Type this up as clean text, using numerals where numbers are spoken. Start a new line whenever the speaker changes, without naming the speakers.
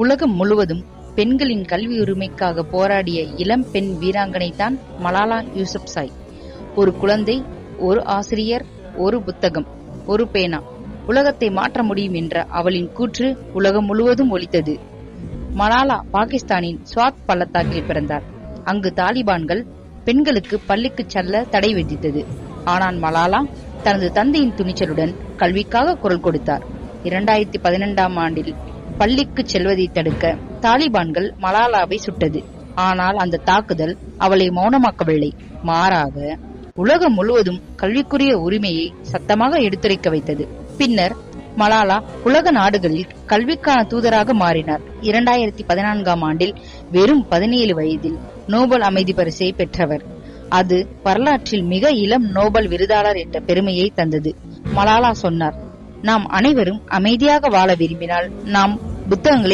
உலகம் முழுவதும் பெண்களின் கல்வி உரிமைக்காக போராடிய இளம் பெண் வீராங்கனை தான் மலாலா யூசப்சாய். ஒரு குழந்தை, ஒரு ஆசிரியர், ஒரு புத்தகம், ஒரு பேனா, உலகத்தை மாற்ற முடியும் என்ற அவளின் கூற்று உலகம் முழுவதும் ஒலித்தது. மலாலா பாகிஸ்தானின் ஸ்வாத் பள்ளத்தாக்கில் பிறந்தார். அங்கு தாலிபான்கள் பெண்களுக்கு பள்ளிக்கு செல்ல தடை விதித்தது. ஆனால் மலாலா தனது தந்தையின் துணிச்சலுடன் கல்விக்காக குரல் கொடுத்தார். 2012ஆம் ஆண்டில் பள்ளிக்கு செல்வதை தடுக்க தாலிபான்கள் மலாலாவை சுட்டது. ஆனால் அந்த தாக்குதல் அவளை மௌனமாக்கவில்லை. மாறாக உலகம் முழுவதும் கல்விக்குரிய உரிமையை சத்தமாக எடுத்துரைக்க வைத்தது. பின்னர் மலாலா உலக நாடுகளில் கல்விக்கான தூதராக மாறினார். 2014ஆம் ஆண்டில் வெறும் 17 வயதில் நோபல் அமைதி பரிசை பெற்றவர். அது வரலாற்றில் மிக இளம் நோபல் விருதாளர் என்ற பெருமையை தந்தது. மலாலா சொன்னார், நாம் அனைவரும் அமைதியாக வாழ விரும்பினால் நாம் புத்தகங்களை